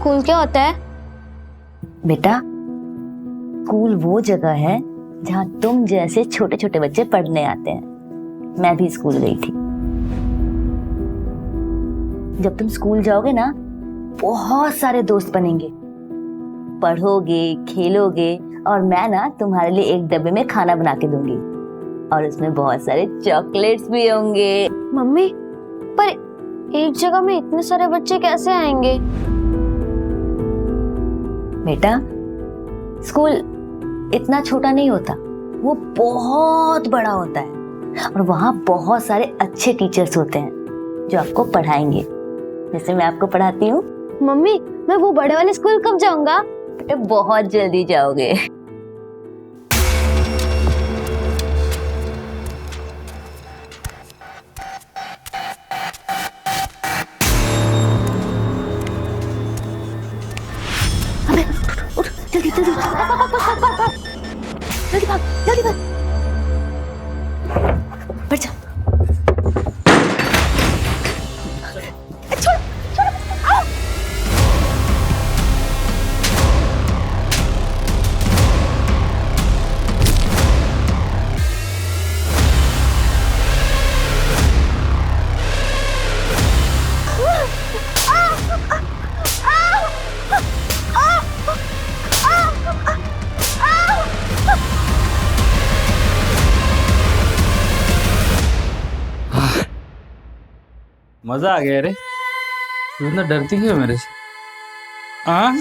School क्या होता है? बेटा, स्कूल वो जगह है जहाँ तुम जैसे छोटे छोटे बच्चे पढ़ने आते हैं। मैं भी स्कूल गई थी। जब तुम स्कूल जाओगे ना, बहुत सारे दोस्त बनेंगे, पढ़ोगे, खेलोगे, और मैं ना तुम्हारे लिए एक डब्बे में खाना बना के दूंगी और उसमें बहुत सारे चॉकलेट्स भी होंगे। मम्मी, पर एक जगह में इतने सारे बच्चे कैसे आएंगे? बेटा, स्कूल इतना छोटा नहीं होता, वो बहुत बड़ा होता है और वहाँ बहुत सारे अच्छे टीचर्स होते हैं जो आपको पढ़ाएंगे, जैसे मैं आपको पढ़ाती हूँ। मम्मी, मैं वो बड़े वाले स्कूल कब जाऊंगा? बेटा, बहुत जल्दी जाओगे। जल्दी जल्दी जल्दी भाग, जल्दी भाग, बढ़ जा। मजा आ गया रे। तू इतना डरती क्यों मेरे से? हाँ,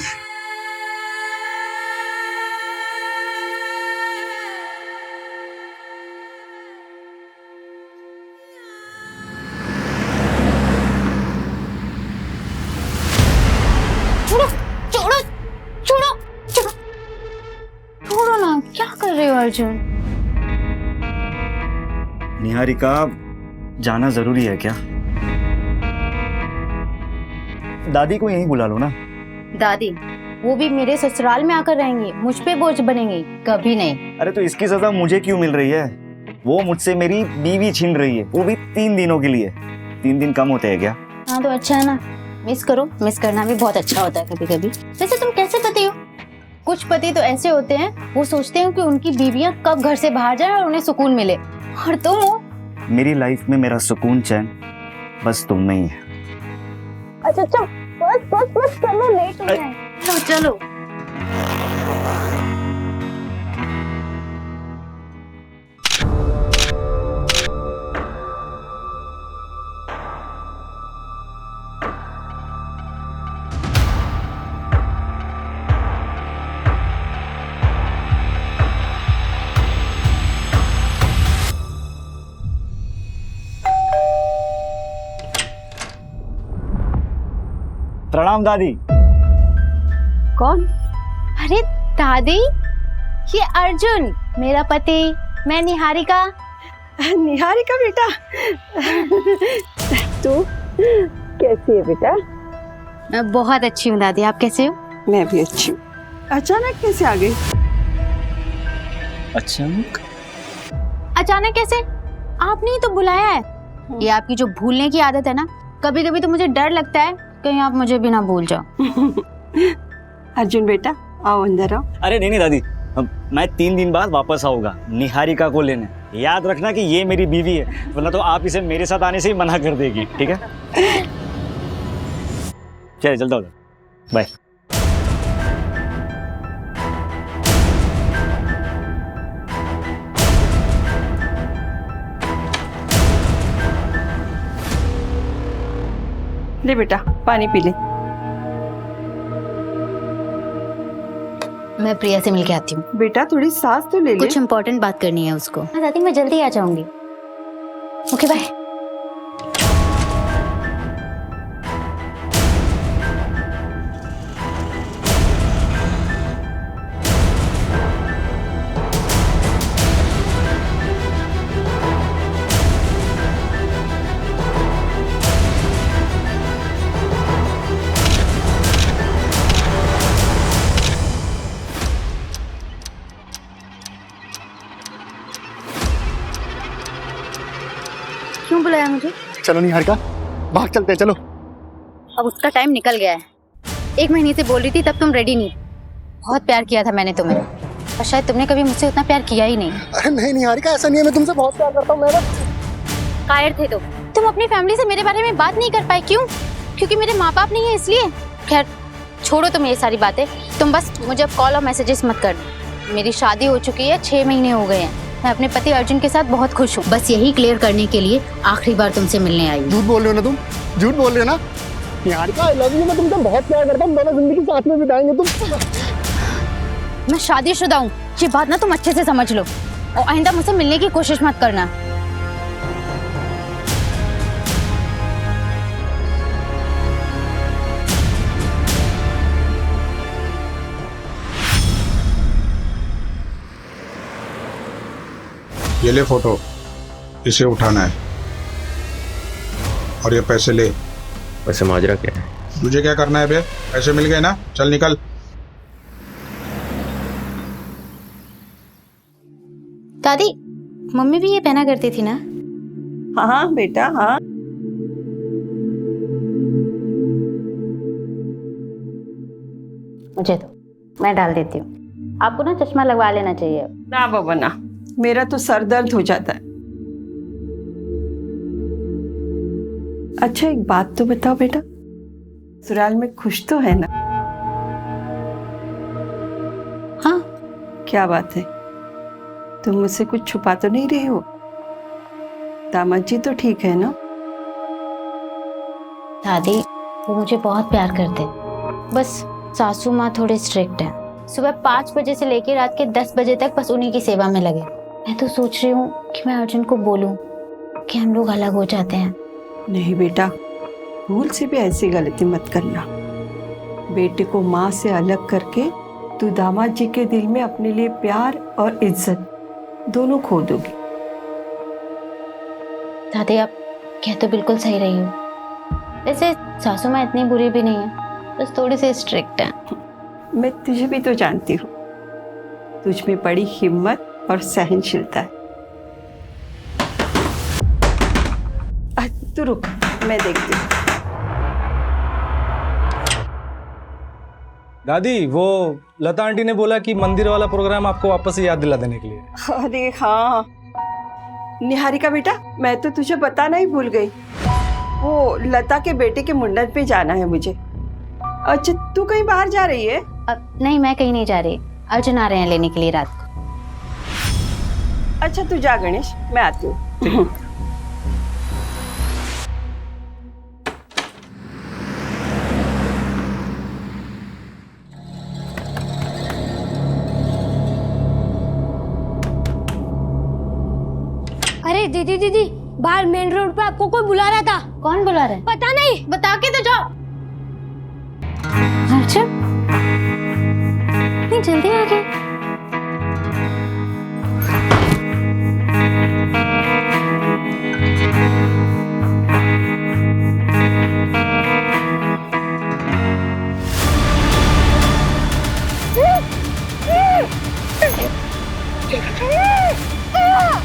छोड़ो छोड़ो छोड़ो छोड़ो ना, क्या कर रहे हो अर्जुन? निहारिका, जाना जरूरी है क्या? दादी को यहीं बुला लो ना। दादी, वो भी मेरे ससुराल में आकर रहेंगी, मुझ पे बोझ बनेंगी? कभी नहीं। अरे तो इसकी सजा मुझे क्यों मिल रही है? वो मुझसे मेरी बीवी छीन रही है, वो भी 3 दिनों के लिए। 3 दिन कम होते हैं क्या? हाँ तो अच्छा है ना, मिस करो। मिस करना भी बहुत अच्छा होता है कभी कभी। वैसे तुम कैसे पति हो? कुछ पति तो ऐसे होते हैं, वो सोचते हैं कि उनकी बीवियां कब घर से बाहर जाए और उन्हें सुकून मिले, और तुम हो। मेरी लाइफ में मेरा सुकून चैन बस तुम में ही है। अच्छा अच्छा, बस बस बस, चलो लेट हो रहे हैं। चलो चलो। प्रणाम दादी। कौन? अरे दादी, ये अर्जुन मेरा पति, मैं निहारिका। निहारिका बेटा, तू कैसी है बेटा? मैं बहुत अच्छी हूँ दादी, आप कैसे हो? मैं भी अच्छी हूँ। अचानक कैसे आ गई? अचानक? अचानक कैसे? आपने ही तो बुलाया है। ये आपकी जो भूलने की आदत है ना, कभी कभी तो मुझे डर लगता है कहीं आप मुझे भी ना भूल जाओ। अर्जुन बेटा, आओ अंदर आओ। अरे नहीं दादी, मैं 3 दिन बाद वापस आऊंगा निहारिका को लेने। याद रखना कि ये मेरी बीवी है, वरना तो आप इसे मेरे साथ आने से ही मना कर देगी, ठीक है? चलिए चलता हूँ, बाय। ले बेटा, पानी पी ले। मैं प्रिया से मिलके आती हूँ। बेटा थोड़ी सांस तो ले ले। कुछ इम्पोर्टेंट बात करनी है उसको। हाँ दादी, मैं जल्दी आ जाऊंगी। Okay bye. क्यों बुलाया मुझे? चलो निहारिका, भाग चलते हैं, चलो। अब उसका टाइम निकल गया है। 1 महीने से बोल रही थी, तब तुम रेडी नहीं। बहुत प्यार किया था मैंने तुम्हें, और शायद तुमने कभी मुझसे उतना प्यार किया ही नहीं। अरे नहीं निहारिका, ऐसा नहीं है, मैं तुमसे बहुत प्यार करता हूँ। मैं कायर थे तुम अपनी फैमिली से मेरे बारे में बात नहीं कर पाए। क्यों? क्योंकि मेरे माँ बाप नहीं है इसलिए? खैर छोड़ो तुम ये सारी बातें। तुम बस मुझे अब कॉल और मैसेजेस मत करना। मेरी शादी हो चुकी है, 6 महीने हो गए हैं। मैं अपने पति अर्जुन के साथ बहुत खुश हूँ। बस यही क्लियर करने के लिए आखिरी बार तुमसे मिलने आई हूँ। झूठ बोल रहे हो ना तुम, झूठ बोल रहे हो ना निहारिका। आई लव यू, मैं तुमसे बहुत प्यार करता हूँ। दोनों जिंदगी साथ में बिताएंगे तुम। मैं शादीशुदा हूँ, ये बात ना तुम अच्छे से समझ लो, और आइंदा मुझसे मिलने की कोशिश मत करना। ये ले फोटो, इसे उठाना है और ये पैसे ले। वैसे माजरा क्या है? तुझे क्या करना है बे? पैसे मिल गए ना, चल निकल। दादी, मम्मी भी ये पहना करती थी ना? हाँ बेटा हाँ। मुझे तो, मैं डाल देती हूँ। आपको ना चश्मा लगवा लेना चाहिए। ना बाबा ना, मेरा तो सर दर्द हो जाता है। अच्छा एक बात तो बताओ बेटा, ससुराल में खुश तो है ना? हाँ। क्या बात है, तुम मुझसे कुछ छुपा तो नहीं रही हो? दामाद जी तो ठीक है ना? दादी वो मुझे बहुत प्यार करते, बस सासू माँ थोड़े स्ट्रिक्ट है। सुबह 5 बजे से लेकर रात के 10 बजे तक बस उन्हीं की सेवा में लगे। मैं तो सोच रही हूँ कि मैं अर्जुन को बोलूँ कि हम लोग अलग हो जाते हैं। नहीं बेटा, भूल से भी ऐसी गलती मत करना। बेटे को माँ से अलग करके तू दामाद जी के दिल में अपने लिए प्यार और इज्जत दोनों खो दोगी। दादी आप कह तो बिल्कुल सही रही हो। वैसे सासू माँ इतनी बुरी भी नहीं है, बस थोड़ी सी स्ट्रिक्ट है। मैं तुझे भी तो जानती हूँ, तुझ में बड़ी हिम्मत और सहनशीलता है। तू रुक, मैं देखती हूँ। दादी, वो लता आंटी ने बोला कि मंदिर वाला प्रोग्राम आपको वापस से याद दिला देने के लिए। अरे हाँ निहारिका बेटा, मैं तो तुझे बताना ही भूल गई। वो लता के बेटे के मुंडन पे जाना है मुझे। अच्छा तू कहीं बाहर जा रही है? नहीं मैं कहीं नहीं जा रही, अर्जुन आ रहे हैं लेने के लिए रात को। अच्छा तू जा गणेश, मैं आती हूँ। अरे दीदी बाहर मेन रोड पे आपको कोई बुला रहा था। कौन बुला रहा है? पता नहीं, बता के तो जाओ। अर्जुन इतनी जल्दी आ गए?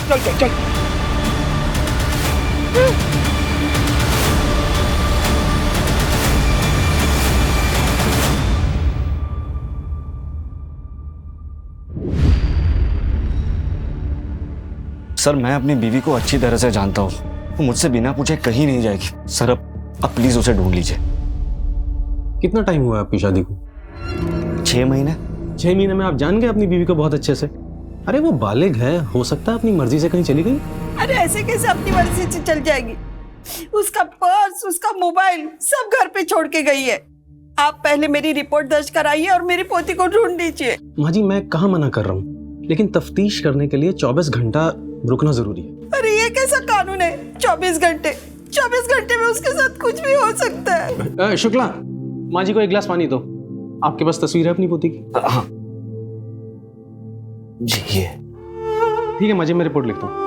चल चल चल। सर मैं अपनी बीवी को अच्छी तरह से जानता हूँ, वो मुझसे बिना पूछे कहीं नहीं जाएगी। सर अब प्लीज उसे ढूंढ लीजिए। कितना टाइम हुआ आपकी शादी को? 6 महीने। 6 महीने में आप जान गए अपनी बीवी को बहुत अच्छे से? अरे वो बालिग है, हो सकता है अपनी मर्जी से कहीं चली गई। अरे ऐसे कैसे अपनी मर्जी से चल जाएगी? उसका पर्स, उसका मोबाइल सब घर पे छोड़ के गई है। आप पहले मेरी रिपोर्ट दर्ज कराइए और मेरी पोती को ढूंढ लीजिए। माँ जी मैं कहाँ मना कर रहा हूँ, लेकिन तफ्तीश करने के लिए 24 घंटा रुकना जरूरी है। अरे ये कैसा कानून है? 24 घंटे? 24 घंटे में उसके साथ कुछ भी हो सकता है। शुक्ला, माँ जी को एक गिलास पानी दो। आपके पास तस्वीर है अपनी पोती की? हाँ जी ये। ठीक है माँ जी, मैं रिपोर्ट लिखता हूँ।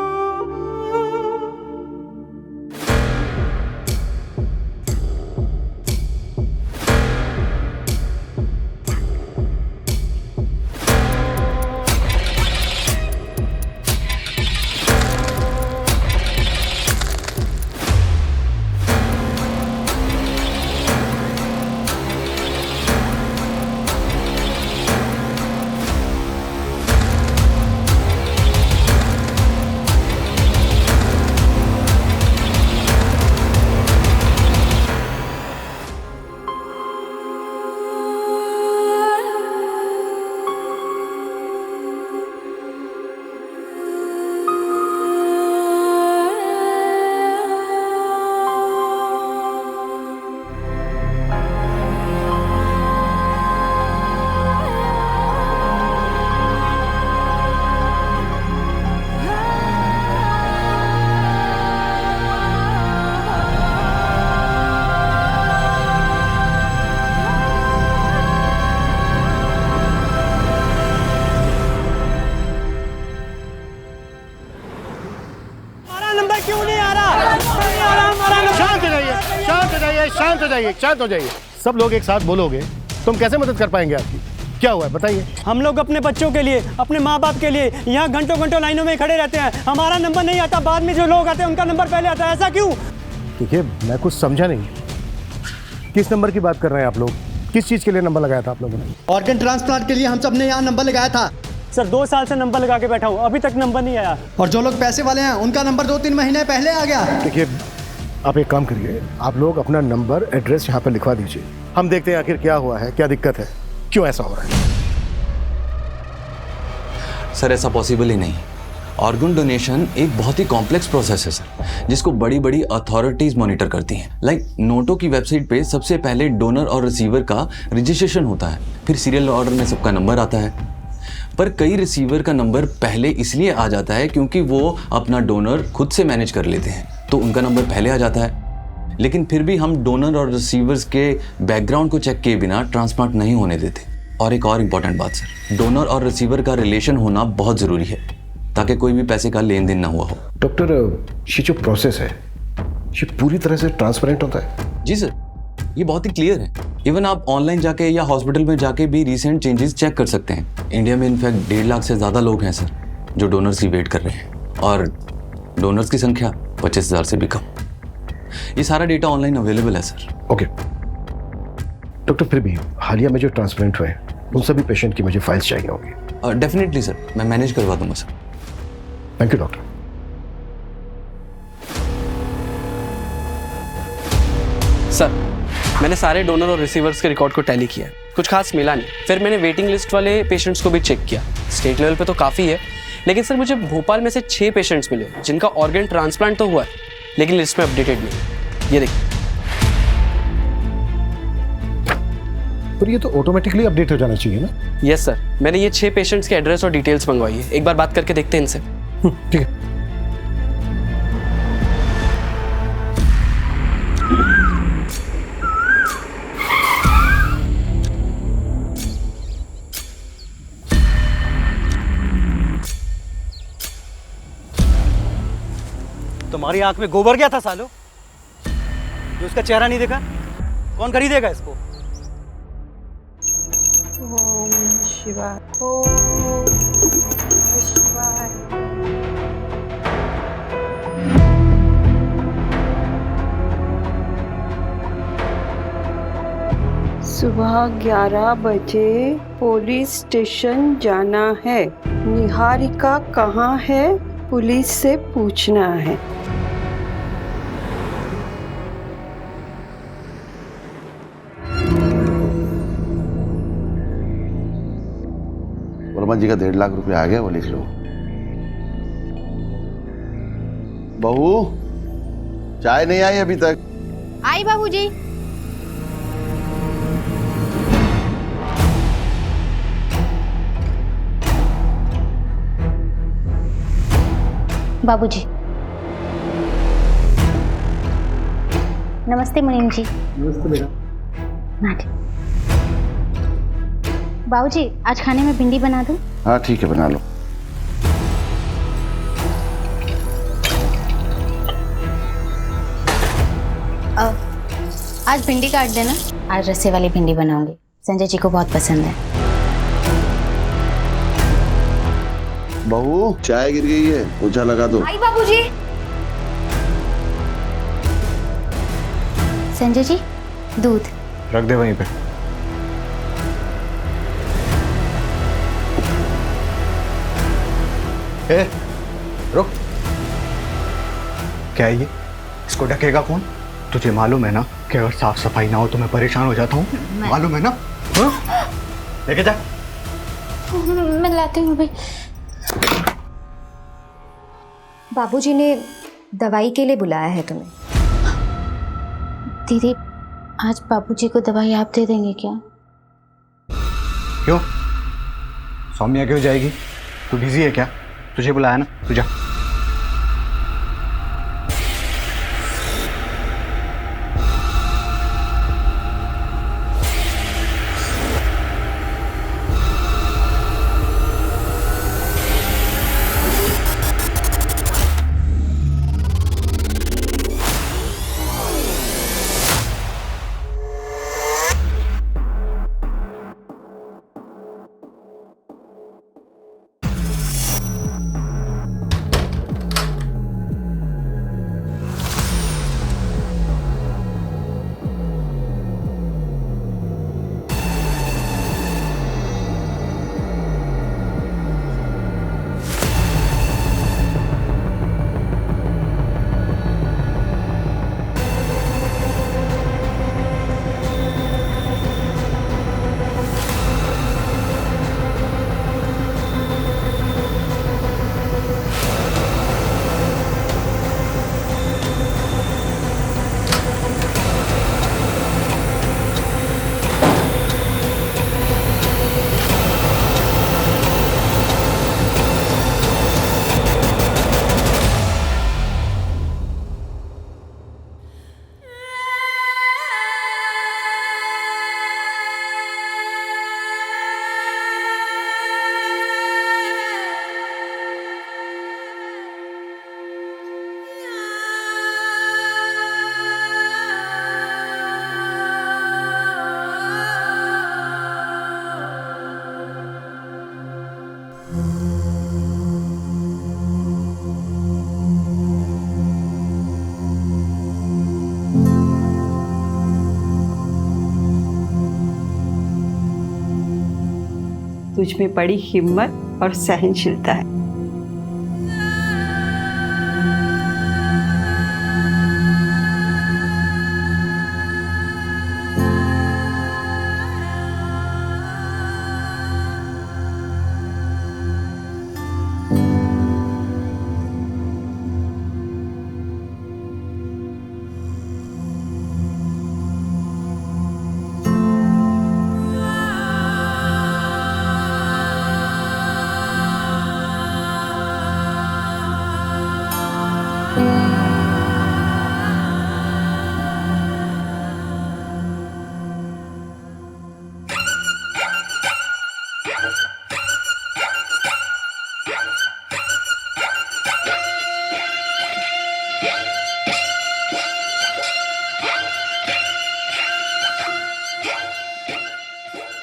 जाइए, शांत हो जाइए। सब लोग एक साथ बोलोगे तो हम कैसे मदद कर पाएंगे आपकी? क्या हुआ है बताइए। हम लोग अपने बच्चों के लिए, अपने माँ बाप के लिए यहाँ घंटों घंटों लाइनों में खड़े रहते हैं। हमारा नंबर नहीं आता, बाद में जो लोग आते हैं उनका नंबर पहले आता है। ऐसा क्यों? देखिए, मैं कुछ समझा नहीं। किस नंबर की बात कर रहे हैं आप लोग? किस चीज़ के लिए नंबर लगाया था आप लोगों ने? ऑर्गन ट्रांसप्लांट के लिए हम सब ने यहाँ नंबर लगाया था सर। 2 साल से नंबर लगा के बैठा हूँ, अभी तक नंबर नहीं आया। और जो लोग पैसे वाले हैं उनका नंबर 2-3 महीने पहले आ गया। देखिए, आप एक काम करिए, आप लोग अपना नंबर, एड्रेस यहाँ पर लिखवा दीजिए। हम देखते हैं आखिर क्या हुआ है, क्या दिक्कत है, क्यों ऐसा हो रहा है। सर ऐसा पॉसिबल ही नहीं। ऑर्गन डोनेशन एक बहुत ही कॉम्प्लेक्स प्रोसेस है सर, जिसको बड़ी बड़ी अथॉरिटीज मॉनिटर करती हैं। लाइक नोटो की वेबसाइट पे सबसे पहले डोनर और रिसीवर का रजिस्ट्रेशन होता है, फिर सीरियल ऑर्डर में सबका नंबर आता है। पर कई रिसीवर का नंबर पहले इसलिए आ जाता है क्योंकि वो अपना डोनर खुद से मैनेज कर लेते हैं, तो उनका नंबर पहले आ जाता है। लेकिन फिर भी हम डोनर और रिसीवर्स के बैकग्राउंड को चेक किए बिना ट्रांसप्लांट नहीं होने देते। और एक और इम्पॉर्टेंट बात सर, डोनर और रिसीवर का रिलेशन होना बहुत ज़रूरी है, ताकि कोई भी पैसे का लेन देन ना हुआ हो। डॉक्टर, ये जो प्रोसेस है ये पूरी तरह से ट्रांसपेरेंट होता है? जी सर, ये बहुत ही क्लियर है। इवन आप ऑनलाइन जाके या हॉस्पिटल में जाके भी रिसेंट चेंजेस चेक कर सकते हैं। इंडिया में इनफैक्ट 1.5 लाख से ज़्यादा लोग हैं सर जो डोनर्स की वेट कर रहे हैं, और डोनर्स की संख्या 25,000 से भी कम। ये सारा डेटा ऑनलाइन अवेलेबल है सर। ओके डॉक्टर, फिर भी हालिया में जो ट्रांसप्लांट हुए उन सभी पेशेंट की मुझे फाइल्स चाहिए होंगी। डेफिनेटली सर, मैं मैनेज करवा दूंगा sir. Thank you doctor. Sir मैंने सारे डोनर और रिसीवर्स के रिकॉर्ड को टैली किया, कुछ खास मिला नहीं। फिर मैंने वेटिंग लिस्ट वाले पेशेंट्स को भी चेक किया। स्टेट लेवल पे तो काफ़ी है, लेकिन सर मुझे भोपाल में से 6 पेशेंट्स मिले जिनका ऑर्गन ट्रांसप्लांट तो हुआ है, लेकिन लिस्ट में अपडेटेड नहीं। ये देखिए। पर ये तो ऑटोमेटिकली अपडेट हो जाना चाहिए ना? यस सर, मैंने ये 6 पेशेंट्स के एड्रेस और डिटेल्स मंगवाई है। एक बार बात करके देखते हैं इनसे। ठीक है। तुम्हारी आंख में गोबर गया था सालो, जो उसका चेहरा नहीं देखा? कौन खरीदेगा इसको? ओम शिवाय, ओम शिवाय। सुबह 11 बजे पुलिस स्टेशन जाना है। निहारिका कहाँ है? पुलिस से पूछना है। वर्मा जी का 1.5 लाख रुपया आ गया, वो लिख लो। बहू, चाय नहीं आई अभी तक? आई बाबूजी। बाबूजी। नमस्ते मुनीम जी। नमस्ते बेटा। बाबूजी, आज खाने में भिंडी बना दूं? हाँ ठीक है, बना लो। आज भिंडी काट देना। आज रस्से वाली भिंडी बनाऊंगी, संजय जी को बहुत पसंद है। बहू, चाय गिर गई है, पोछा लगा दो। आई बाबूजी। संजय जी, दूध रख दे वहीं पे। ए, रुक। क्या है ये? इसको ढकेगा कौन? तुझे मालूम है ना कि अगर साफ सफाई ना हो तो मैं परेशान हो जाता हूँ, मालूम है ना? लेके जा। मैं लाती हूँ अभी। बाबूजी ने दवाई के लिए बुलाया है तुम्हें। दीदी, आज बाबूजी को दवाई आप दे देंगे क्या? क्यों? सौम्या क्यों जाएगी? तू बिजी है क्या? तुझे बुलाया ना, तू जा। तुझ में बड़ी हिम्मत और सहनशीलता है।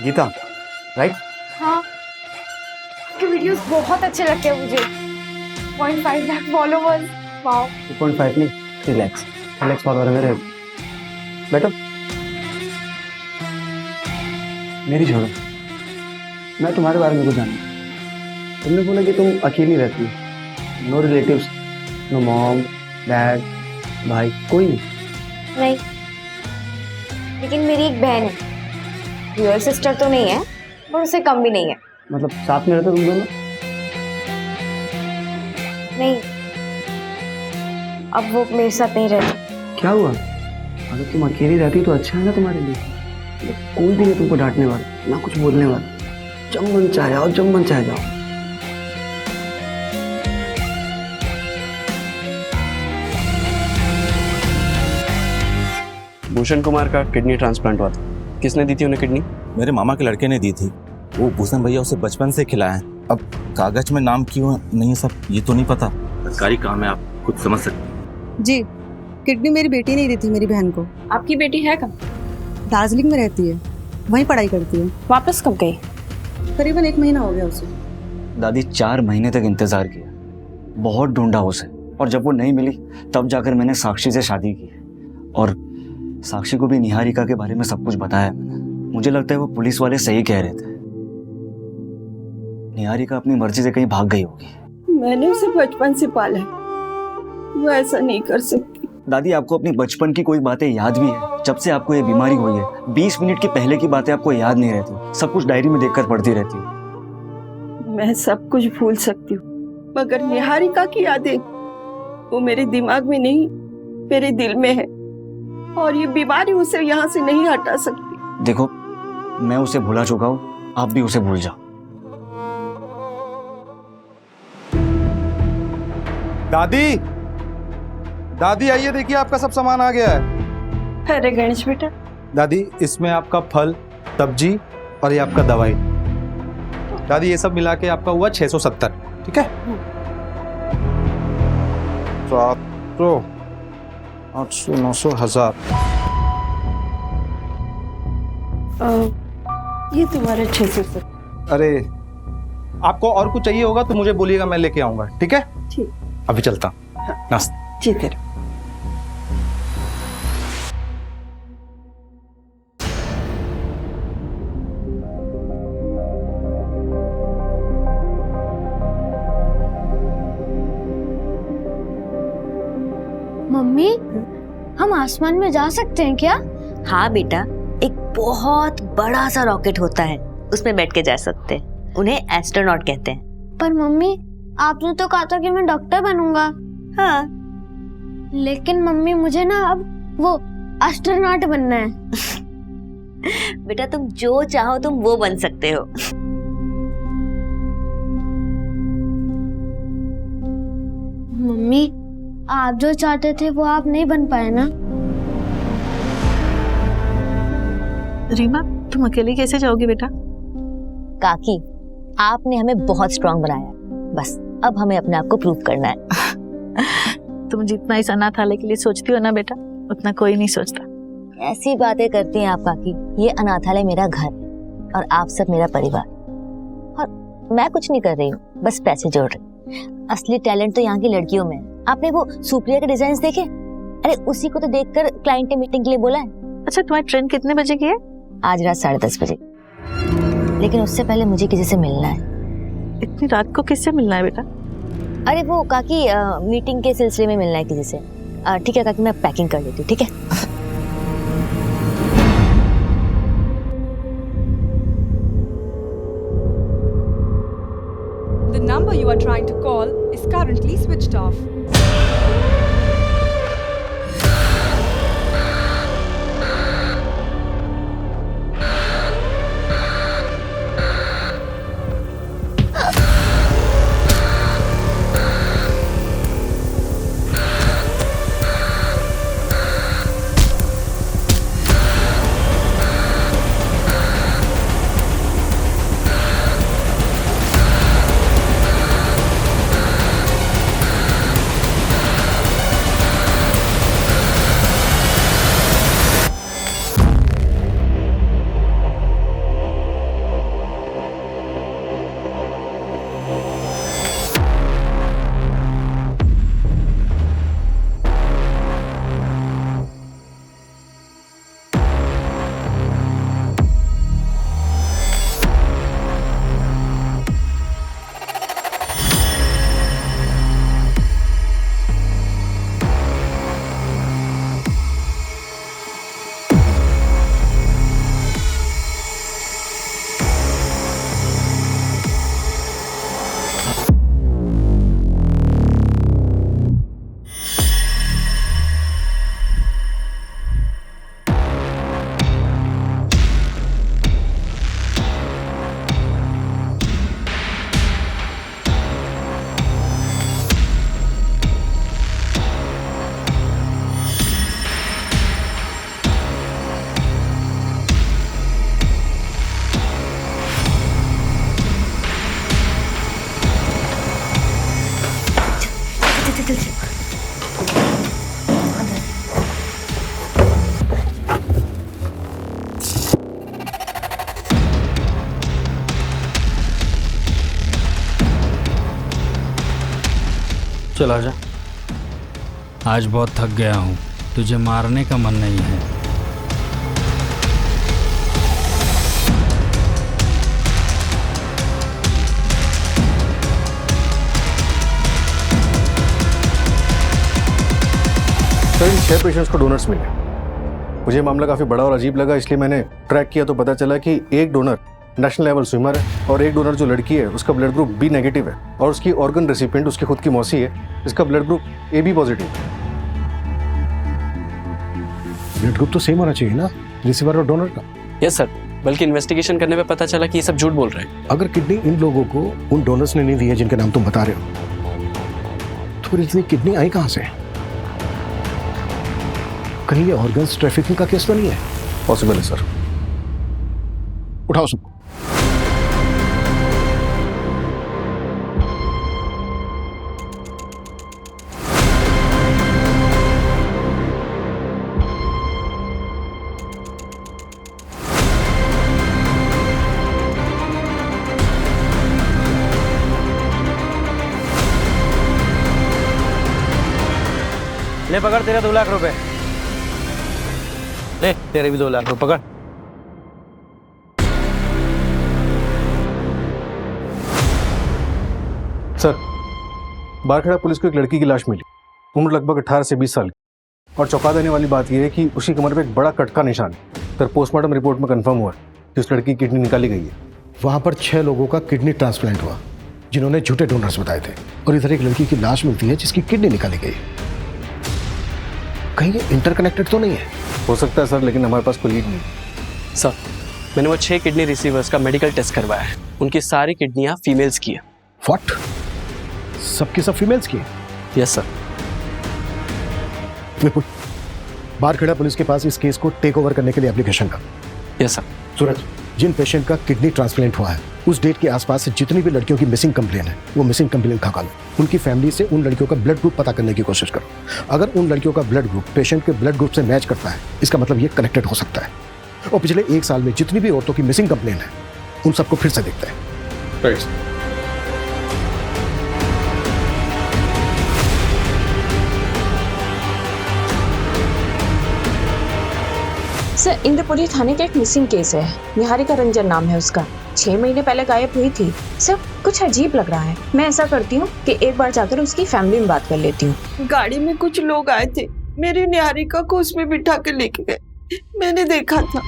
गीता, राइट? हाँ, आपके वीडियोस बहुत अच्छे लगते हैं मुझे। 0.5 लाख फॉलोवर्स, वाओ। 2.5 नहीं, रिलैक्स फॉलोअर है मेरे। बैठो। मेरी छोड़ो, मैं तुम्हारे बारे में कुछ जानूं। तुमने बोला कि तुम अकेली रहती हो, no relatives, no mom, dad, भाई, कोई नहीं? नहीं, लेकिन मेरी एक बहन है। रियल सिस्टर तो नहीं है, पर उससे कम भी नहीं है। मतलब साथ में रहते तुम दोनों? नहीं, अब वो मेरे साथ नहीं रहती। क्या हुआ? अगर तुम अकेली रहती तो अच्छा है ना तुम्हारे लिए। मतलब कोई भी नहीं तुमको डांटने वाला, ना कुछ बोलने वाला। जब मन चाहे आओ, जब मन चाहे जाओ। भूषण कुमार का किडनी ट्रांसप्लांट हुआ था। किसने दी थी उन्हें किडनी? मेरे मामा के लड़के ने दी थी। वो भूषण भैया उसे बचपन से खिलाए। अब कागज में नाम क्यों नहीं है सब ये तो नहीं पता। सरकारी काम है, आप खुद समझ सकते। जी, किडनी मेरी बेटी ने दी थी मेरी बहन को। आपकी बेटी है कहाँ? दार्जिलिंग में रहती है, वहीं पढ़ाई करती है। वापस कब गई? करीबन 1 महीना हो गया उसे। दादी 4 महीने तक इंतजार किया, बहुत ढूंढा उसे, और जब वो नहीं मिली तब जाकर मैंने साक्षी से शादी की। और साक्षी को भी निहारिका के बारे में सब कुछ बताया मैंने। मुझे लगता है वो पुलिस वाले सही कह रहे थे, निहारिका अपनी मर्जी से कहीं भाग गई होगी। मैंने उसे बचपन से पाला है, वो ऐसा नहीं कर सकती। दादी, आपको अपनी बचपन की कोई बातें याद भी है? जब से आपको ये बीमारी हुई है 20 मिनट के पहले की बातें आपको याद नहीं रहती, सब कुछ डायरी में देखकर पढ़ती रहती हूँ। मैं सब कुछ भूल सकती हूँ, मगर निहारिका की यादें वो मेरे दिमाग में नहीं, मेरे दिल में है, और ये बीमारी उसे यहाँ से नहीं हटा सकती। देखो, मैं उसे भुला चुका हूँ, आप भी उसे भूल जाओ। दादी, दादी आइए, देखिए आपका सब सामान आ गया है। अरे गणेश बेटा। दादी, इसमें आपका फल, सब्जी और ये आपका दवाई। दादी, ये सब मिला के आपका हुआ 670, ठीक है? 700, 800, 900, 1000। ये तुम्हारे 670। अरे, आपको और कुछ चाहिए होगा तो मुझे बोलिएगा, मैं लेके आऊंगा, ठीक है? ठीक। अभी चलता हूँ। नाश्ता। जी तेरा। मम्मी, हम आसमान में जा सकते हैं क्या? हाँ बेटा, एक बहुत बड़ा सा रॉकेट होता है, उसमें बैठ के जा सकते हैं। उन्हें एस्ट्रोनॉट कहते हैं। पर मम्मी, आपने तो कहा था कि मैं डॉक्टर बनूंगा। हाँ, लेकिन मम्मी मुझे ना अब वो एस्ट्रोनॉट बनना है। बेटा, तुम जो चाहो तुम वो बन सकते हो। मम्मी, आप जो चाहते थे वो आप नहीं बन पाए ना? रीमा, तुम अकेले कैसे जाओगी बेटा? काकी, आपने हमें बहुत स्ट्रांग बनाया, बस अब हमें अपने आप को प्रूव करना है। तुम जितना इस अनाथालय के लिए सोचती हो ना बेटा, उतना कोई नहीं सोचता। ऐसी बातें करती हैं आप काकी। ये अनाथालय मेरा घर और आप सब मेरा परिवार, और मैं कुछ नहीं कर रही हूँ, बस पैसे जोड़ रही। असली टैलेंट तो यहाँ की लड़कियों में है। आपने वो सुप्रिया के डिजाइन देखे? अरे उसी को तो देखकर क्लाइंट ने मीटिंग के लिए बोला है। अच्छा, तुम्हारी ट्रेन कितने बजे की है? आज रात 10:30 बजे। लेकिन उससे पहले मुझे किसी से मिलना है। इतनी रात को किससे मिलना है बेटा? अरे वो काकी मीटिंग के सिलसिले में मिलना है किसी से। ठीक है काकी, मैं पैकिंग कर लेती हूँ, ठीक है? The number you are trying to call is currently switched off. चल आजा। आज बहुत थक गया हूँ, तुझे मारने का मन नहीं है। सर इन 6 पेशेंट्स को डोनर्स मिले। मुझे मामला काफ़ी बड़ा और अजीब लगा, इसलिए मैंने ट्रैक किया तो पता चला कि एक डोनर नेशनल लेवल स्विमर है और एक डोनर जो लड़की है उसका ब्लड ग्रुप बी नेगेटिव है और उसकी ऑर्गन रेसिपिएंट उसकी खुद की मौसी है, इसका blood group A B positive है। ब्लड ग्रुप तो सेम होना चाहिए ना रिसीवर और डोनर का। यस सर, बल्कि इन्वेस्टिगेशन करने पे पता चला कि ये सब झूठ बोल रहे हैं। अगर किडनी इन लोगों को उन डोनर्स ने नहीं दी है जिनके नाम तुम बता रहे हो, तो फिर इतनी किडनी आई कहाँ से? कहीं ये ऑर्गन्स ट्रैफिकिंग का केस तो नहीं है? पॉसिबल है सर। उठाओ सबको। ले पकड़, तेरे 2 लाख रुपए। ले तेरे भी 2 लाख रुपए पकड़। सर, बारखेड़ा पुलिस को एक लड़की की लाश मिली, उम्र लगभग 18 से 20 साल की, और चौंका देने वाली बात यह है कि उसकी कमर पे एक बड़ा कट का निशान है। सर पोस्टमार्टम रिपोर्ट में कंफर्म हुआ कि उस लड़की की किडनी निकाली गई है। वहां पर 6 लोगों का किडनी ट्रांसप्लांट हुआ जिन्होंने झूठे डोनर्स बताए थे, और इधर एक लड़की की लाश मिलती है जिसकी किडनी निकाली गई। कहीं ये इंटरकनेक्टेड तो नहीं है? हो सकता है सर, लेकिन हमारे पास कोई लीड नहीं। सर, मैंने वो 6 किडनी रिसीवर्स का मेडिकल टेस्ट करवाया है, उनकी सारी किडनियां फीमेल्स की है। व्हाट? सबकी सब फीमेल्स की? Yes sir. Vipul, Barkheda police के पास इस केस को टेक ओवर करने के लिए एप्लीकेशन कर। Yes sir. सूरज, जिन पेशेंट का किडनी ट्रांसप्लांट हुआ है उस डेट के आसपास से जितनी भी लड़कियों की मिसिंग कंप्लेन है वो मिसिंग कंप्लेन खा लो। उनकी फैमिली से उन लड़कियों का ब्लड ग्रुप पता करने की कोशिश करो। अगर उन लड़कियों का ब्लड ग्रुप पेशेंट के ब्लड ग्रुप से मैच करता है, इसका मतलब ये कनेक्टेड हो सकता है। और पिछले 1 साल में जितनी भी औरतों की मिसिंग कंप्लेन है उन सबको फिर से देखते हैं। राइट। सर, इंद्रपुरी थाने का एक मिसिंग केस है, निहारिका रंजन नाम है उसका। 6 महीने पहले गायब हुई थी। सर कुछ अजीब लग रहा है। मैं ऐसा करती हूँ कि एक बार जाकर उसकी फैमिली में बात कर लेती हूँ। गाड़ी में कुछ लोग आए थे, मेरी निहारिका को उसमें बिठा के लेके गए, मैंने देखा था।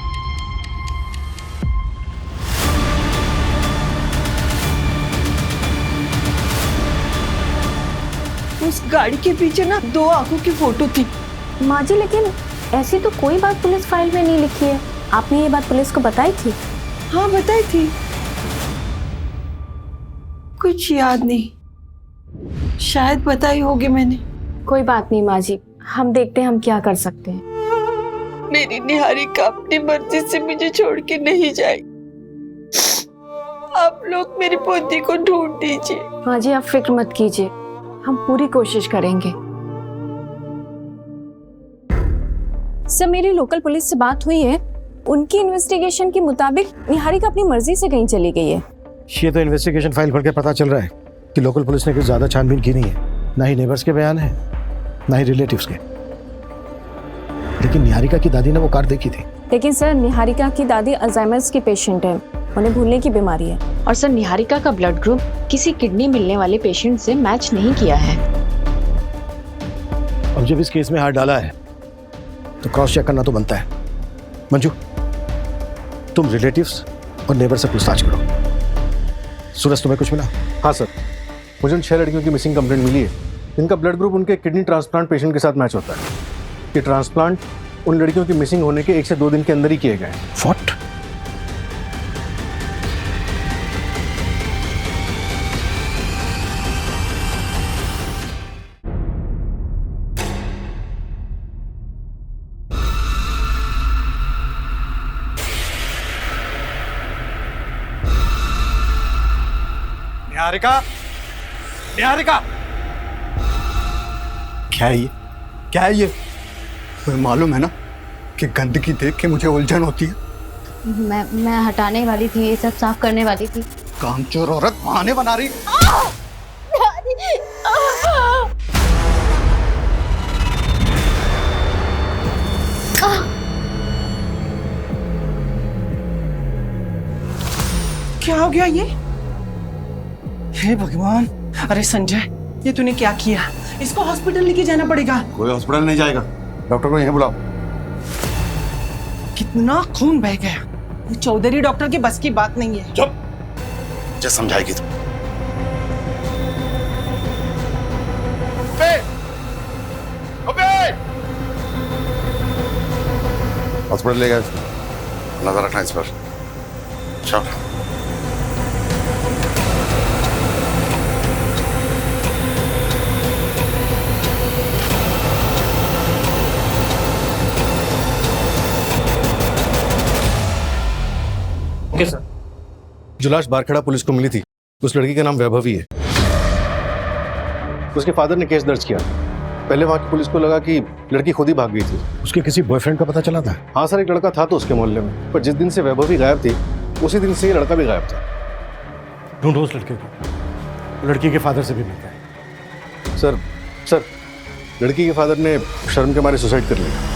उस गाड़ी के पीछे ना 2 आंखों की फोटो थी। माँ जी लेकिन ऐसी तो कोई बात पुलिस फाइल में नहीं लिखी है। आपने ये बात पुलिस को बताई थी? हाँ बताई थी, कुछ याद नहीं, शायद बताई होगी मैंने। कोई बात नहीं माँ जी, हम देखते हैं हम क्या कर सकते हैं। मेरी निहारिका अपनी मर्जी से मुझे छोड़ के नहीं जाएगी। आप लोग मेरी पोती को ढूंढ दीजिए। माँ जी आप फिक्र मत कीजिए, हम पूरी कोशिश करेंगे। सर मेरी लोकल पुलिस से बात हुई है, उनकी इन्वेस्टिगेशन के मुताबिक निहारिका अपनी मर्जी से कहीं चली गई है। ये तो इन्वेस्टिगेशन फाइल पढ़ के पता चल रहा है कि लोकल पुलिस ने कुछ ज्यादा छानबीन की नहीं है, ना ही नेबर्स के बयान है ना ही रिलेटिव्स के। लेकिन निहारिका की दादी ने वो कार देखी थी। लेकिन सर निहारिका की दादी अल्जाइमर्स की पेशेंट है, उन्हें भूलने की बीमारी है। और सर निहारिका का ब्लड ग्रुप किसी किडनी मिलने वाले पेशेंट से मैच नहीं किया है। अब जब इस केस में हाथ डाला है तो क्रॉस चेक करना तो बनता है। मंजू तुम रिलेटिव्स और नेबर से पूछताछ करो। सूरज तुम्हें कुछ मिला? हाँ सर, मुझे उन 6 लड़कियों की मिसिंग कंप्लेंट मिली है। इनका ब्लड ग्रुप उनके किडनी ट्रांसप्लांट पेशेंट के साथ मैच होता है। ये ट्रांसप्लांट उन लड़कियों की मिसिंग होने के 1 से 2 दिन के अंदर ही किए गए। व्हाट? निहारिका, निहारिका, क्या है ये? क्या है ये? तुम्हें मालूम है ना कि गंदगी देख के मुझे उलझन होती है। मैं हटाने वाली थी, ये सब साफ करने वाली थी। कामचोर औरत बहाने बना रही। क्या हो गया ये? हे भगवान, अरे संजय ये तूने क्या किया? इसको हॉस्पिटल लेके जाना पड़ेगा। कोई हॉस्पिटल नहीं जाएगा, डॉक्टर को यहीं बुलाओ। कितना खून बह गया, ये चौधरी डॉक्टर की बस की बात नहीं है। चुप, क्या समझाएगी तुम? हॉस्पिटल ले गए, नजर रखना इस पर। चलो सर। जो लाश बारखड़ा पुलिस को मिली थी उस लड़की का नाम वैभवी है। उसके फादर ने केस दर्ज किया। पहले वहां की पुलिस को लगा कि लड़की खुद ही भाग गई थी। उसके किसी बॉयफ्रेंड का पता चला था? हाँ सर, एक लड़का था तो उसके मोहल्ले में, पर जिस दिन से वैभवी गायब थी उसी दिन से ये लड़का भी गायब था। ढूंढो उस लड़के को, लड़की के फादर से भी मिलता है। सर लड़की के फादर ने शर्म के मारे सुसाइड कर लिया।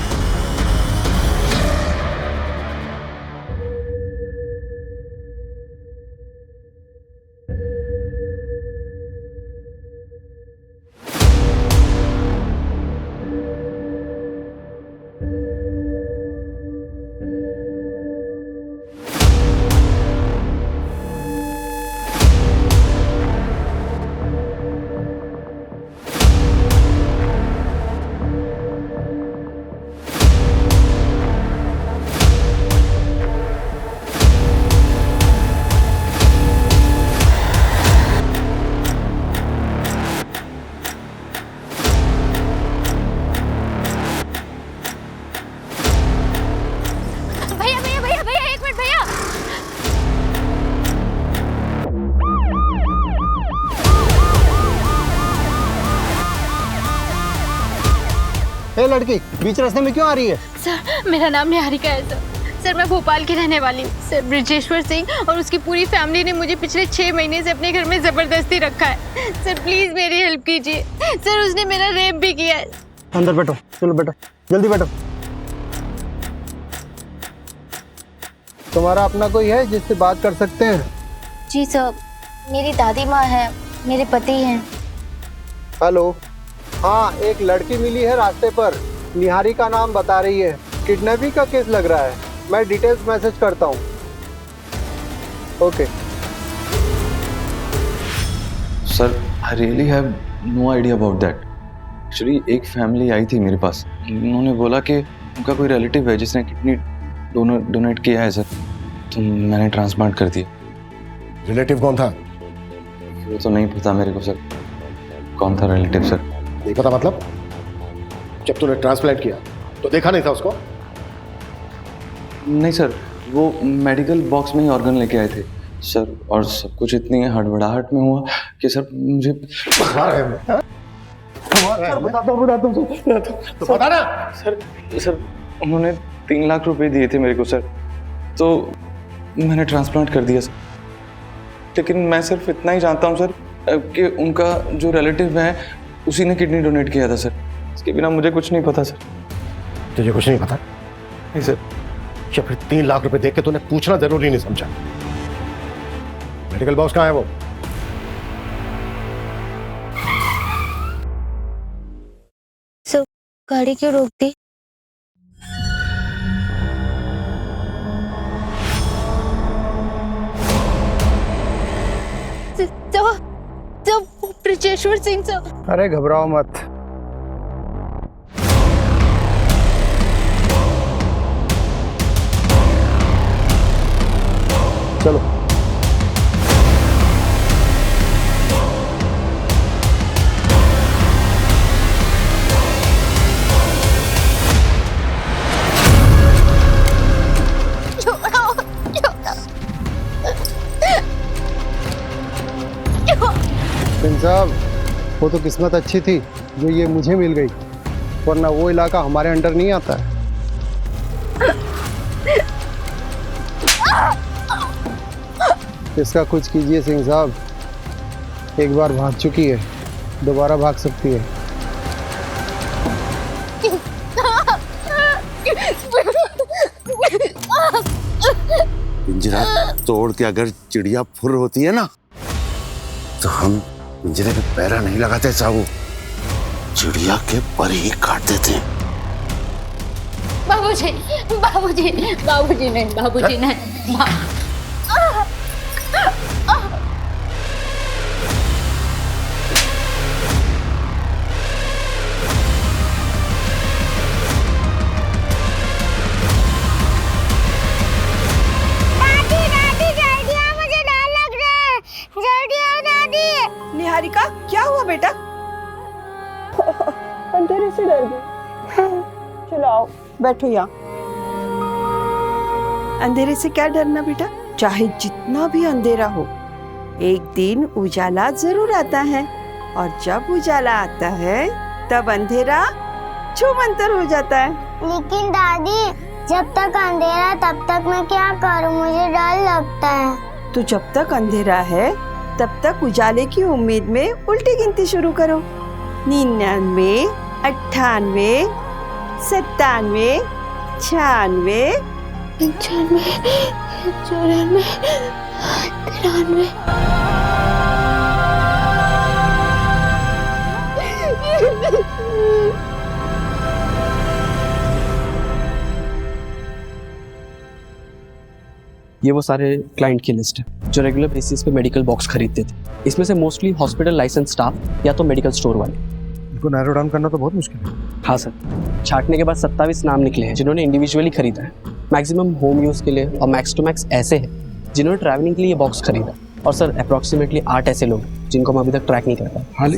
लड़की बीच रास्ते में क्यों आ रही है? सर मेरा नाम निहारिका है सर मैं भोपाल की रहने वाली हूँ। सर ब्रिजेश्वर सिंह और उसकी पूरी फैमिली ने मुझे पिछले 6 महीने से अपने घर में जबरदस्ती रखा है। सर प्लीज मेरी हेल्प कीजिए। सर उसने मेरा रेप भी किया है। अंदर बैठो, चलो बैठो, जल्दी बैठो। तुम्हारा अपना कोई है जिससे बात कर सकते हैं? जी सर, मेरी दादी माँ है, मेरे पति हैं। हेलो, हाँ एक लड़की मिली है रास्ते पर, निहारी का नाम बता रही है। किडनैपिंग का केस लग रहा है। मैं डिटेल्स मैसेज करता हूँ। Okay sir, I really have no idea about that. Actually एक फैमिली आई थी मेरे पास, उन्होंने बोला कि उनका कोई रिलेटिव है जिसने किडनी डोनेट किया है सर, तो मैंने ट्रांसप्लांट कर दिया। रिलेटिव कौन था? वो तो नहीं पता मेरे को सर, कौन था रिलेटिव सर। नहीं पता मतलब? जब तूने ट्रांसप्लांट किया तो देखा नहीं था उसको? नहीं सर, वो मेडिकल बॉक्स में ही ऑर्गन लेके आए थे सर, और सब कुछ इतनी हड़बड़ाहट में हुआ कि सर मुझे तो पता ना सर उन्होंने 3 लाख रुपए दिए थे मेरे को सर, तो मैंने ट्रांसप्लांट कर दिया सर। लेकिन मैं सिर्फ इतना ही जानता हूँ सर कि उनका जो रिलेटिव है उसी ने किडनी डोनेट किया था सर, इसके बिना मुझे कुछ नहीं पता सर। तुझे कुछ नहीं पता? नहीं सर। या फिर 3 लाख रुपए देख के तूने पूछना जरूरी नहीं समझा? मेडिकल बॉक्स कहाँ है वो? सर, गाड़ी क्यों रोक दी? ब्रजेश्वर सिंह सर। अरे घबराओ मत। चलो सिंह साहब, वो तो किस्मत अच्छी थी जो ये मुझे मिल गई, वरना वो इलाका हमारे अंडर नहीं आता है। इसका कुछ कीजिए सिंह साहब, एक बार भाग चुकी है, दोबारा भाग सकती है। पिंजरा तोड़ के अगर चिड़िया फुर होती है ना, तो हम पिंजरे पे पैरा नहीं लगाते साहू, चिड़िया के पर ही काट देते हैं। बाबूजी, बाबूजी, बाबूजी नहीं, बाबूजी नहीं। निहारिका, क्या हुआ बेटा? अंधेरे से डर गई। चलो आओ, बैठो यहाँ। अंधेरे से क्या डरना बेटा, चाहे जितना भी अंधेरा हो, एक दिन उजाला जरूर आता है, और जब उजाला आता है तब अंधेरा छूमंतर हो जाता है। लेकिन दादी, जब तक अंधेरा तब तक मैं क्या करूं, मुझे डर लगता है। तो जब तक अंधेरा है तब तक उजाले की उम्मीद में उल्टी गिनती शुरू करो। 99, 98, 97, 96, 95, 94, 93। ये वो सारे क्लाइंट की लिस्ट है जो रेगुलर बेसिस पे मेडिकल बॉक्स खरीदते थे। इसमें से मोस्टली हॉस्पिटल लाइसेंस स्टाफ या तो मेडिकल स्टोर वाले। इनको नैरो डाउन करना तो बहुत मुश्किल है। हाँ सर, छाटने के बाद 27 नाम निकले हैं जिन्होंने इंडिविजुअली खरीदा है। मैक्सिमम होम यूज़ के लिए और मैक्स टू मैक्स ऐसे हैं जिन्होंने ट्रैवलिंग के लिए ये बॉक्स खरीदा। और सर अप्रॉक्सीमेटली 8 ऐसे लोग जिनको हम अभी तक ट्रैक नहीं कर पाए।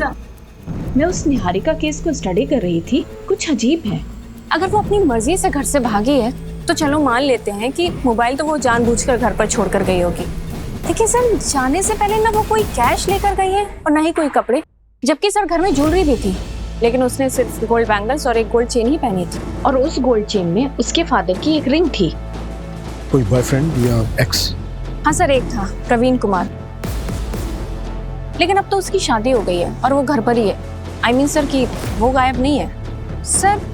मैं उस निहारिका केस को स्टडी कर रही थी, कुछ अजीब है। अगर वो अपनी मर्जी से घर से भागी है तो चलो मान लेते हैं कि मोबाइल तो वो जानबूझकर घर पर छोड़कर गई होगी, लेकिन सर जाने से पहले ना वो कोई कैश लेकर गई है और ना ही कोई कपड़े, जबकि सर घर में ज्वेलरी भी थी, लेकिन उसने सिर्फ गोल्ड बैंगल्स और एक गोल्ड चेन ही पहनी थी। और उस गोल्ड चेन में उसके फादर की एक रिंग थी। कोई बॉयफ्रेंड या एक्स? हाँ सर, एक था, प्रवीण कुमार, लेकिन अब तो उसकी शादी हो गई है और वो घर पर ही है। आई मीन सर कि वो गायब नहीं है। सर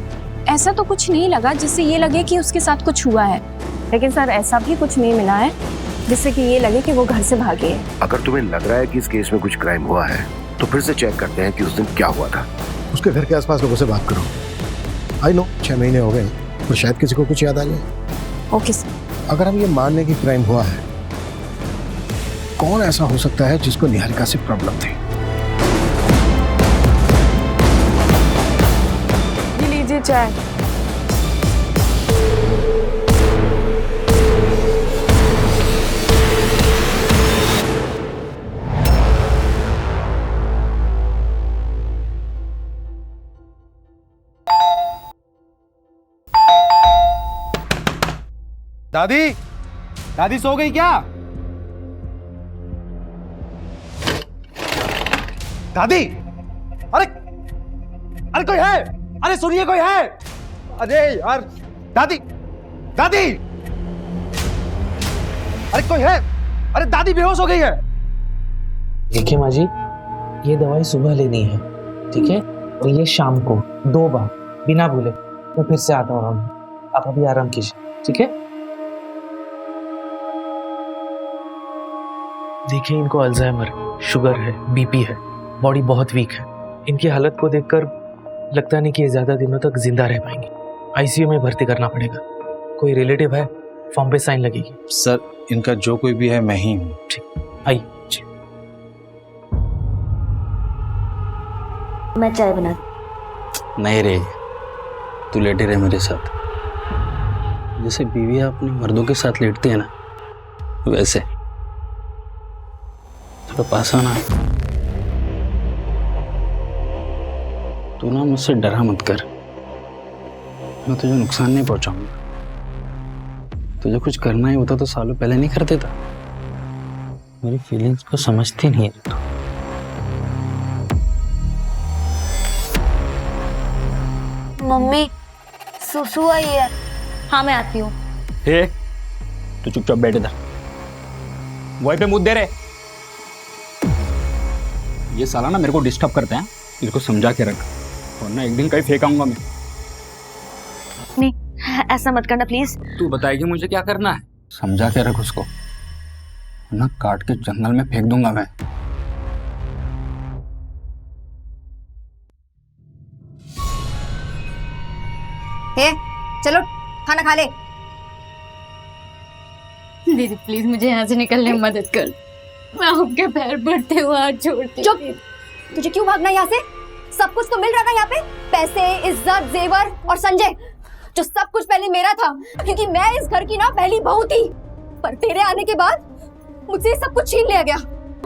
ऐसा तो कुछ नहीं लगा जिससे ये लगे कि उसके साथ कुछ हुआ है। लेकिन सर ऐसा भी कुछ नहीं मिला है जिससे कि ये लगे कि वो घर से भागी है। अगर तुम्हें लग रहा है कि इस केस में कुछ क्राइम हुआ है तो फिर से चेक करते हैं कि उस दिन क्या हुआ था। उसके घर के आसपास लोगों से बात करो। आई नो 6 महीने हो गए और शायद किसी को कुछ याद आ जाए। Okay sir. अगर हम ये मान लें कि क्राइम हुआ है, कौन ऐसा हो सकता है जिसको निहारिका से प्रॉब्लम थी? ये लीजिए चाय। दादी, दादी सो गई क्या? दादी, अरे अरे कोई है? अरे सुनिए, कोई है? अरे यार, दादी, दादी, अरे कोई है? अरे दादी बेहोश हो गई है। देखिए माँ जी, ये दवाई सुबह लेनी है, ठीक है? और ये शाम को 2 बार, बिना भूले। मैं फिर से आता हूँ, आप अभी आराम कीजिए, ठीक है? देखिए, इनको अल्जाइमर, शुगर है, बीपी है, बॉडी बहुत वीक है। इनकी हालत को देखकर लगता नहीं कि ये ज्यादा दिनों तक जिंदा रह पाएंगे। आईसीयू में भर्ती करना पड़ेगा। कोई रिलेटिव है? फॉर्म पे साइन लगेगी। सर, इनका जो कोई भी है मैं ही हूँ। ठीक, आइए। मैं चाय बना। नहीं रे, तू लेटे रहे मेरे साथ। जैसे बीवी अपने मर्दों के साथ लेटती है ना, वैसे थोड़ा पास आना। तू ना मुझसे डरा मत कर, मैं तुझे नुकसान नहीं पहुंचाऊंगा। तुझे कुछ करना ही होता तो सालों पहले नहीं कर देता। मेरी फीलिंग्स को समझती नहीं है तू। मम्मी, सुसु आई है। हाँ, मैं आती हूँ। हे, तू चुपचाप बैठ इधर, वहीं पे मुद्दे दे रहे। ये साला ना मेरे को डिस्टर्ब करते हैं, इनको समझा के रख, वरना एक दिन कहीं फेंकाऊंगा मैं। नहीं, ऐसा मत करना प्लीज। तू बताएगी मुझे क्या करना है? समझा के रख उसको, वरना काट के जंगल में फेंक दूंगा मैं। हे, चलो खाना खा ले। दीदी प्लीज मुझे यहाँ से निकलने में मदद कर। मैं आपके पैर पड़ते हुए हाथ छोड़ती। चुप, तुझे क्यों भागना यहाँ से? सब कुछ तो मिल रहा था यहाँ पे, पैसे, इज्जत, जेवर और संजय, जो सब कुछ पहले मेरा था, क्योंकि मैं इस घर की ना पहली बहू थी। पर तेरे आने के बाद मुझसे सब कुछ छीन लिया गया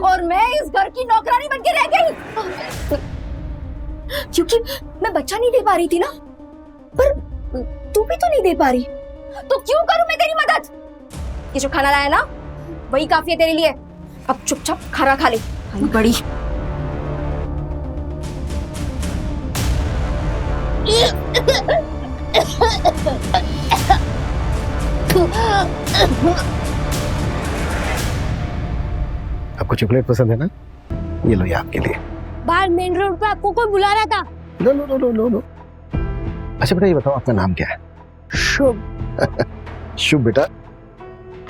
और मैं इस घर की नौकरानी बन के रह गई। क्योंकि मैं बच्चा नहीं दे पा रही थी ना, पर तू भी तो नहीं दे पा रही, तो क्यों करूं मैं तेरी मदद? ये जो खाना लाया ना, वही काफी है तेरे लिए। अब चुपचाप खाना खा ले, बड़ी। आपको चॉकलेट पसंद है ना? ये लो, ये आपके लिए। बाहर मेन रोड पे आपको कोई बुला रहा था। No no no no no no. अच्छा बेटा, ये बताओ आपका नाम क्या है? शुभ। शुभ बेटा,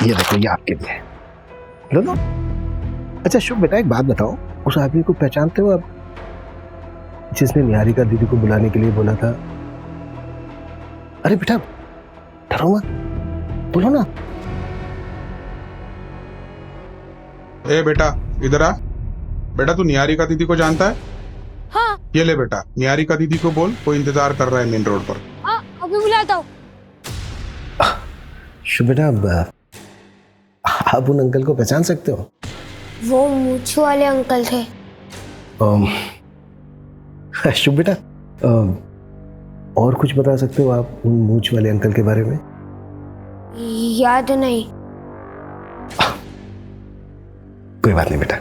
ये देखो, ये आपके लिए। लो लो। अच्छा शुभ बेटा, एक बात बताओ, उस आदमी को पहचानते हो आप, जिसने निहारिका दीदी को बुलाने के लिए बोला था? अरे बेटा, डरो मत, बोलो ना। ए बेटा, इधर आ। बेटा, तू निहारिका दीदी को जानता है? हाँ। ये ले बेटा, निहारिका दीदी को बोल, कोई इंतजार कर रहा है मेन रोड पर। हाँ, अभी बुलाता हूँ। शुभ बेटा, आप उन अंकल को पहचान सकते हो? वो मूंछ वाले अंकल थे। शुभ बेटा, और कुछ बता सकते हो आप उन मूंछ वाले अंकल के बारे में? याद नहीं। कोई बात नहीं बेटा।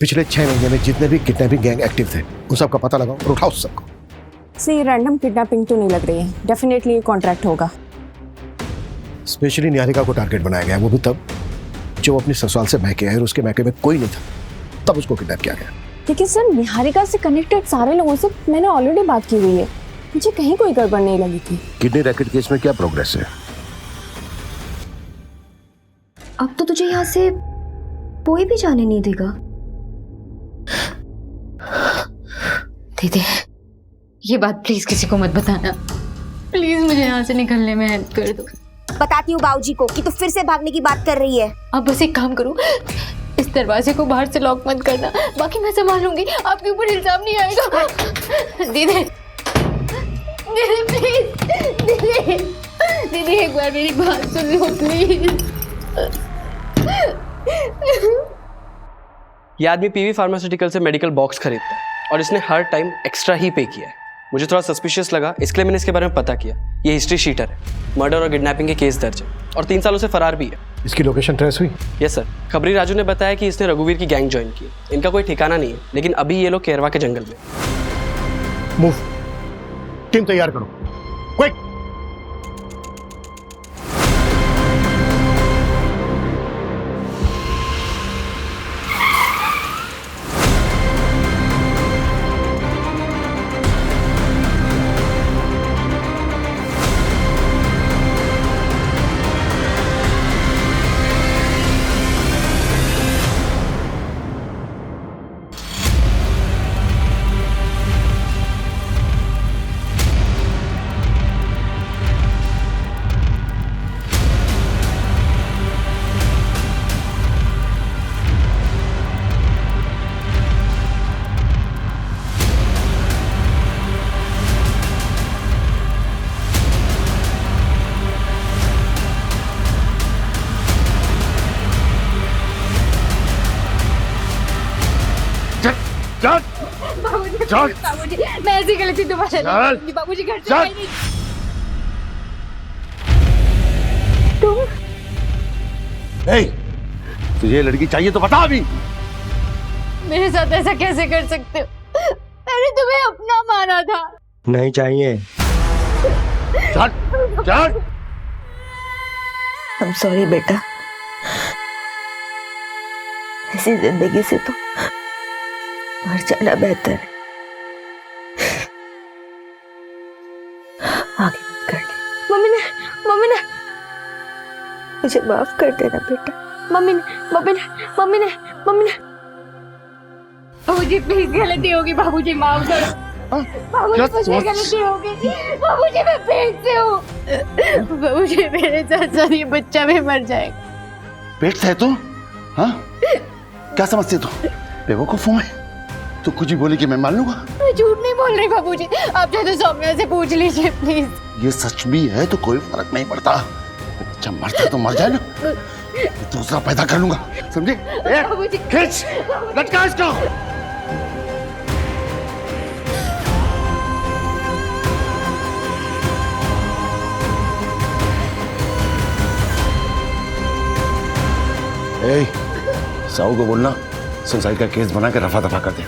पिछले 6 महीने में जितने भी किडनैपिंग गैंग एक्टिव थे, उन सबका पता लगाओ और उठाओ सबको। सर, ये रैंडम किडनैपिंग तो नहीं लग रही है, डेफिनेटली ये कॉन्ट्रैक्ट होगा। स्पेशली निहारिका को टारगेट बनाया गया, वो भी तब जब अपनी ससुराल से मैके आई और उसके मैके में कोई नहीं था, तब उसको किडनैप किया गया। लेकिन सर निहारिका से कनेक्टेड सारे लोगों से मैंने ऑलरेडी बात की हुई है, मुझे कहीं कोई गड़बड़ नहीं लगी थी। किडनी रैकेट केस में क्या प्रोग्रेस है? अब तो तुझे यहाँ से कोई भी जाने नहीं देगा। दीदी ये बात प्लीज किसी को मत बताना, प्लीज मुझे यहाँ से निकलने में हेल्प कर दो। बताती हूँ बाबूजी को कि तू फिर से भागने की बात कर रही है। आप बस एक काम करो, इस दरवाजे को बाहर से लॉक मत करना, बाकी मैं संभाल लूंगी, आपके ऊपर इल्जाम नहीं आएगा। दीदी दीदी प्लीज, दीदी दीदी एक बार मेरी बात सुन लो प्लीज। ये आदमी पीवी फार्मास्यूटिकल से मेडिकल बॉक्स खरीदता है और इसने हर टाइम एक्स्ट्रा ही पे किया है। मुझे थोड़ा सस्पिशियस लगा, इसलिए मैंने इसके बारे में पता किया। ये हिस्ट्री शीटर है, मर्डर और किडनैपिंग के केस दर्ज है और 3 सालों से फरार भी है। इसकी लोकेशन ट्रेस हुई? Yes sir. खबरी राजू ने बताया कि इसने रघुवीर की गैंग ज्वाइन की। इनका कोई ठिकाना नहीं है, लेकिन अभी ये लोग केरवा के जंगल में। मूव, टीम तैयार करो, क्विक। बाबूजी मैं ऐसी गलती दोबारा नहीं करूंगी। बाबूजी घर से बाहर नहीं। तुझे ये लड़की चाहिए तो बता अभी। मेरे साथ ऐसा कैसे कर सकते हो? मैंने तुम्हें अपना माना था। नहीं चाहिए। I'm sorry बेटा, ऐसी जिंदगी से तो मर जाना बेहतर है। आगे मत कर ले। मम्मी ने मुझे माफ कर देना बेटा। मम्मी ने बाबूजी प्लीज गलती होगी, बाबूजी माफ करो। बाबूजी मुझे गलती होगी, बाबूजी मैं पेट से हूँ। बाबूजी मेरे साथ साथ ये बच्चा भी मर जाएगा। पेट से है तू? हाँ क्या समझती तू? बेवकूफ हूँ मैं? तू कुछ भी बोली कि मैं मान लूंगा? मैं झूठ नहीं बोल रही बाबूजी, आप चाहे तो सौम्या से पूछ लीजिए प्लीज। ये सच भी है तो कोई फर्क नहीं पड़ता। बच्चा मरता तो मर जाए ना, दूसरा पैदा कर लूंगा, समझे? खींच, लटका इसको। साहू को बोलना सुसाइड का केस बना के रफा दफा कर दे।